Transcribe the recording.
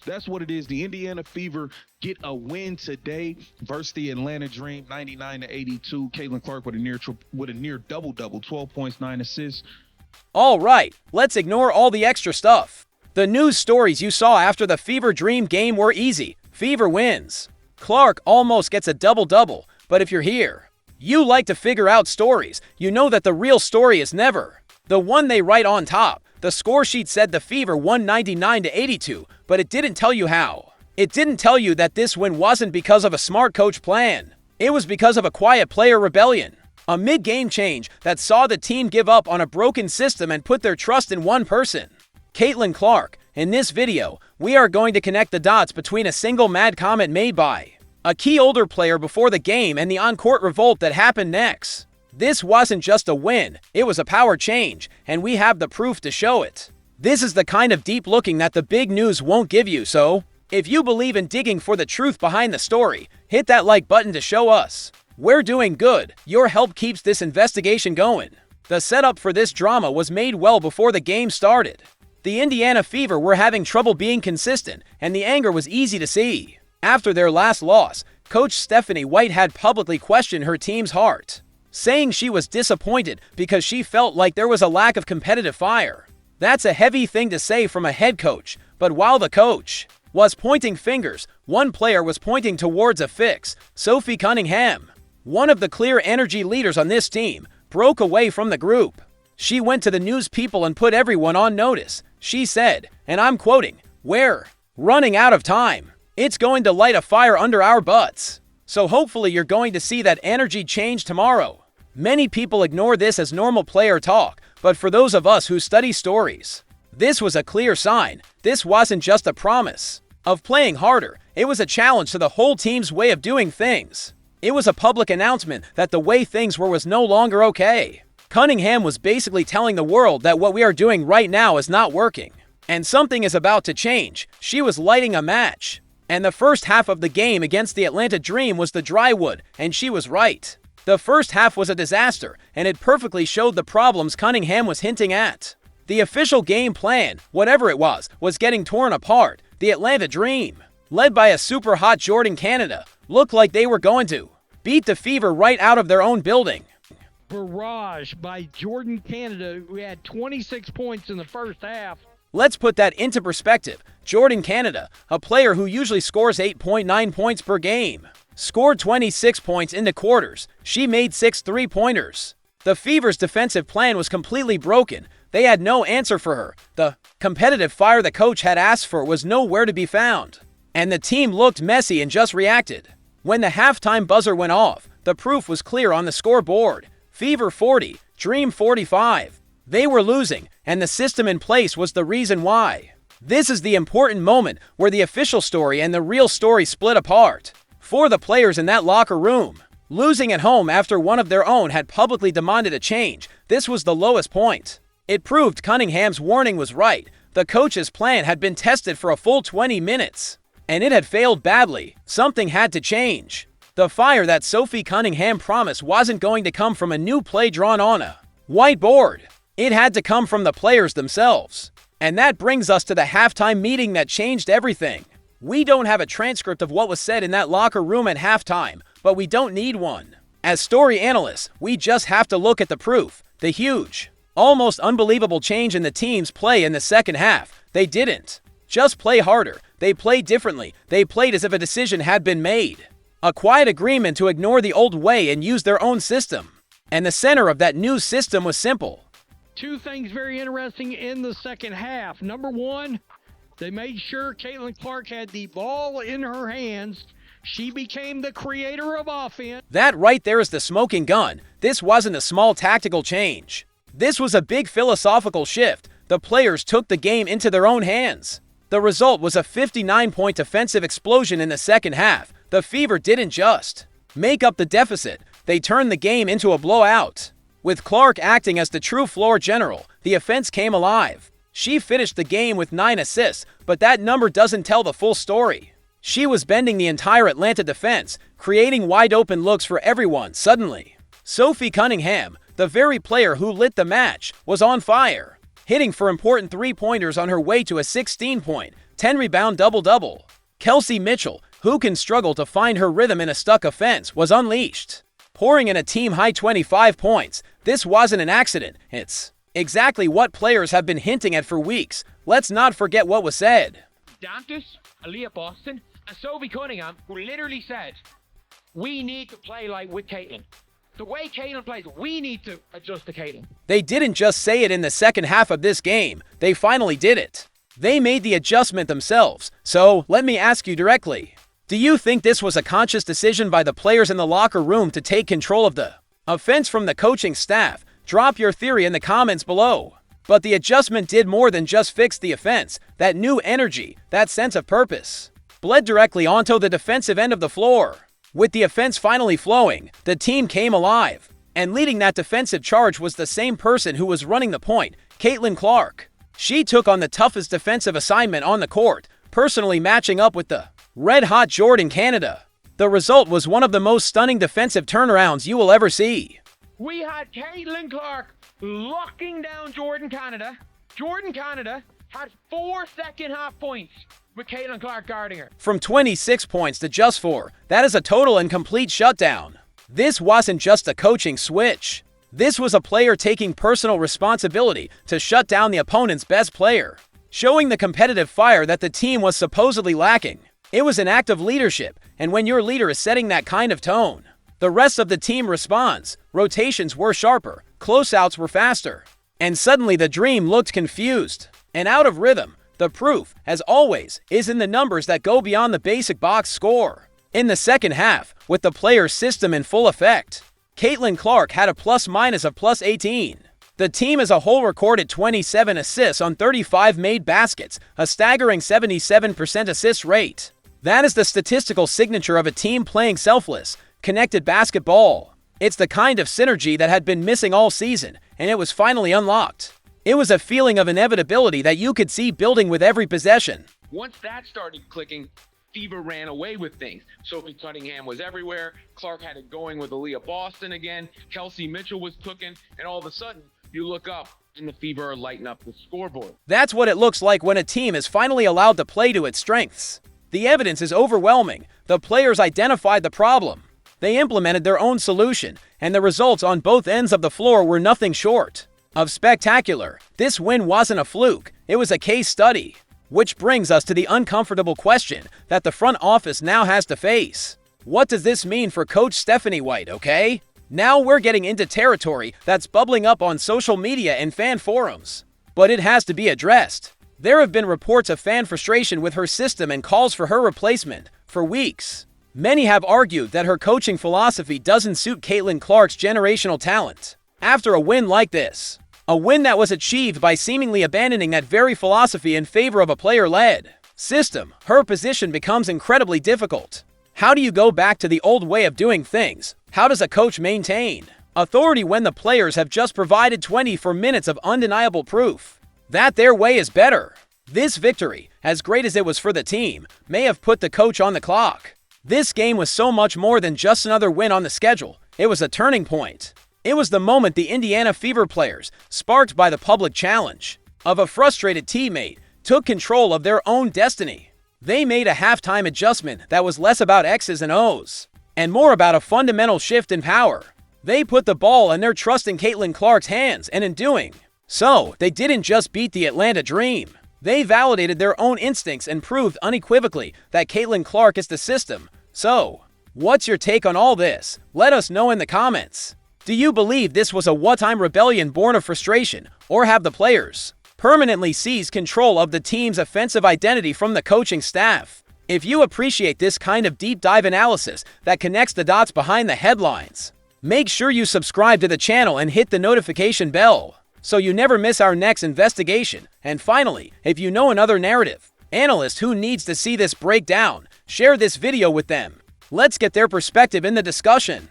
That's what it is. The Indiana Fever get a win today versus the Atlanta Dream, 99-82. Caitlin Clark with a near double-double, 12 points, 9 assists. All right, let's ignore all the extra stuff. The news stories you saw after the Fever Dream game were easy. Fever wins. Clark almost gets a double-double, but if you're here, you like to figure out stories, you know that the real story is never the one they write on top. The score sheet said the Fever won 99-82, but it didn't tell you how. It didn't tell you that this win wasn't because of a smart coach plan. It was because of a quiet player rebellion. A mid-game change that saw the team give up on a broken system and put their trust in one person. Caitlin Clark. In this video, we are going to connect the dots between a single mad comment made by a key older player before the game and the on-court revolt that happened next. This wasn't just a win, it was a power change, and we have the proof to show it. This is the kind of deep looking that the big news won't give you, so if you believe in digging for the truth behind the story, hit that like button to show us. We're doing good. Your help keeps this investigation going. The setup for this drama was made well before the game started. The Indiana Fever were having trouble being consistent, and the anger was easy to see. After their last loss, Coach Stephanie White had publicly questioned her team's heart, saying she was disappointed because she felt like there was a lack of competitive fire. That's a heavy thing to say from a head coach, but while the coach was pointing fingers, one player was pointing towards a fix. Sophie Cunningham, one of the clear energy leaders on this team, broke away from the group. She went to the news people and put everyone on notice. She said, and I'm quoting, "We're running out of time. It's going to light a fire under our butts. So hopefully you're going to see that energy change tomorrow." Many people ignore this as normal player talk, but for those of us who study stories, this was a clear sign. This wasn't just a promise of playing harder. It was a challenge to the whole team's way of doing things. It was a public announcement that the way things were was no longer okay. Cunningham was basically telling the world that what we are doing right now is not working, and something is about to change. She was lighting a match. And the first half of the game against the Atlanta Dream was the dry wood, and she was right. The first half was a disaster, and it perfectly showed the problems Cunningham was hinting at. The official game plan, whatever it was getting torn apart. The Atlanta Dream, led by a super hot Jordan Canada, looked like they were going to beat the Fever right out of their own building. Barrage by Jordan Canada, who had 26 points in the first half. Let's put that into perspective. Jordan Canada, a player who usually scores 8.9 points per game, scored 26 points in the quarters. She made 6 3-pointers. The Fever's defensive plan was completely broken. They had no answer for her. The competitive fire the coach had asked for was nowhere to be found. And the team looked messy and just reacted. When the halftime buzzer went off, the proof was clear on the scoreboard. Fever 40, Dream 45. They were losing, and the system in place was the reason why. This is the important moment where the official story and the real story split apart. For the players in that locker room, losing at home after one of their own had publicly demanded a change, this was the lowest point. It proved Cunningham's warning was right. The coach's plan had been tested for a full 20 minutes, and it had failed badly. Something had to change. The fire that Sophie Cunningham promised wasn't going to come from a new play drawn on a whiteboard. It had to come from the players themselves. And that brings us to the halftime meeting that changed everything. We don't have a transcript of what was said in that locker room at halftime, but we don't need one. As story analysts, we just have to look at the proof. The huge, almost unbelievable change in the team's play in the second half. They didn't just play harder. They played differently. They played as if a decision had been made. A quiet agreement to ignore the old way and use their own system. And the center of that new system was simple. Two things very interesting in the second half. Number one, they made sure Caitlin Clark had the ball in her hands. She became the creator of offense. That right there is the smoking gun. This wasn't a small tactical change. This was a big philosophical shift. The players took the game into their own hands. The result was a 59-point defensive explosion in the second half. The Fever didn't just make up the deficit. They turned the game into a blowout. With Clark acting as the true floor general, the offense came alive. She finished the game with 9 assists, but that number doesn't tell the full story. She was bending the entire Atlanta defense, creating wide-open looks for everyone. Suddenly, Sophie Cunningham, the very player who lit the match, was on fire. hitting for important three-pointers on her way to a 16-point, 10-rebound double-double. Kelsey Mitchell, who can struggle to find her rhythm in a stuck offense, was unleashed, pouring in a team-high 25 points. This wasn't an accident. It's exactly what players have been hinting at for weeks. Let's not forget what was said. Dantas, Aaliyah Boston, and Sophie Cunningham, who literally said, we need to play like with Caitlin. The way Caitlin plays, we need to adjust to Caitlin. They didn't just say it in the second half of this game. They finally did it. They made the adjustment themselves. So, let me ask you directly. Do you think this was a conscious decision by the players in the locker room to take control of the offense from the coaching staff? Drop your theory in the comments below. But the adjustment did more than just fix the offense. That new energy, that sense of purpose, bled directly onto the defensive end of the floor. With the offense finally flowing, the team came alive. And leading that defensive charge was the same person who was running the point, Caitlin Clark. She took on the toughest defensive assignment on the court, personally matching up with the red-hot Jordan Canada. The result was one of the most stunning defensive turnarounds you will ever see. We had Caitlin Clark locking down Jordan Canada. Jordan Canada had 4 second-half points with Caitlin Clark guarding her. From 26 points to just 4, that is a total and complete shutdown. This wasn't just a coaching switch. This was a player taking personal responsibility to shut down the opponent's best player, showing the competitive fire that the team was supposedly lacking. It was an act of leadership, and when your leader is setting that kind of tone, the rest of the team responds. Rotations were sharper, closeouts were faster, and suddenly the Dream looked confused and out of rhythm. The proof, as always, is in the numbers that go beyond the basic box score. In the second half, with the player's system in full effect, Caitlin Clark had a plus-minus of plus 18. The team as a whole recorded 27 assists on 35 made baskets, a staggering 77% assist rate. That is the statistical signature of a team playing selfless, connected basketball. It's the kind of synergy that had been missing all season, and it was finally unlocked. It was a feeling of inevitability that you could see building with every possession. Once that started clicking, Fever ran away with things. Sophie Cunningham was everywhere. Clark had it going with Aaliyah Boston again. Kelsey Mitchell was cooking. And all of a sudden, you look up and the Fever are lighting up the scoreboard. That's what it looks like when a team is finally allowed to play to its strengths. The evidence is overwhelming. The players identified the problem. They implemented their own solution, and the results on both ends of the floor were nothing short of spectacular. This win wasn't a fluke. It was a case study. Which brings us to the uncomfortable question that the front office now has to face. What does this mean for Coach Stephanie White, okay? Now we're getting into territory that's bubbling up on social media and fan forums. But it has to be addressed. There have been reports of fan frustration with her system and calls for her replacement for weeks. Many have argued that her coaching philosophy doesn't suit Caitlin Clark's generational talent. After a win like this, a win that was achieved by seemingly abandoning that very philosophy in favor of a player-led system, her position becomes incredibly difficult. How do you go back to the old way of doing things? How does a coach maintain authority when the players have just provided 24 minutes of undeniable proof that their way is better? This victory, as great as it was for the team, may have put the coach on the clock. This game was so much more than just another win on the schedule. It was a turning point. It was the moment the Indiana Fever players, sparked by the public challenge of a frustrated teammate, took control of their own destiny. They made a halftime adjustment that was less about X's and O's and more about a fundamental shift in power. They put the ball and their trust in Caitlin Clark's hands, and in doing so, they didn't just beat the Atlanta Dream. They validated their own instincts and proved unequivocally that Caitlin Clark is the system. So, what's your take on all this? Let us know in the comments. Do you believe this was a one-time rebellion born of frustration, or have the players permanently seized control of the team's offensive identity from the coaching staff? If you appreciate this kind of deep dive analysis that connects the dots behind the headlines, make sure you subscribe to the channel and hit the notification bell so you never miss our next investigation. And finally, if you know another narrative analyst who needs to see this breakdown, share this video with them. Let's get their perspective in the discussion.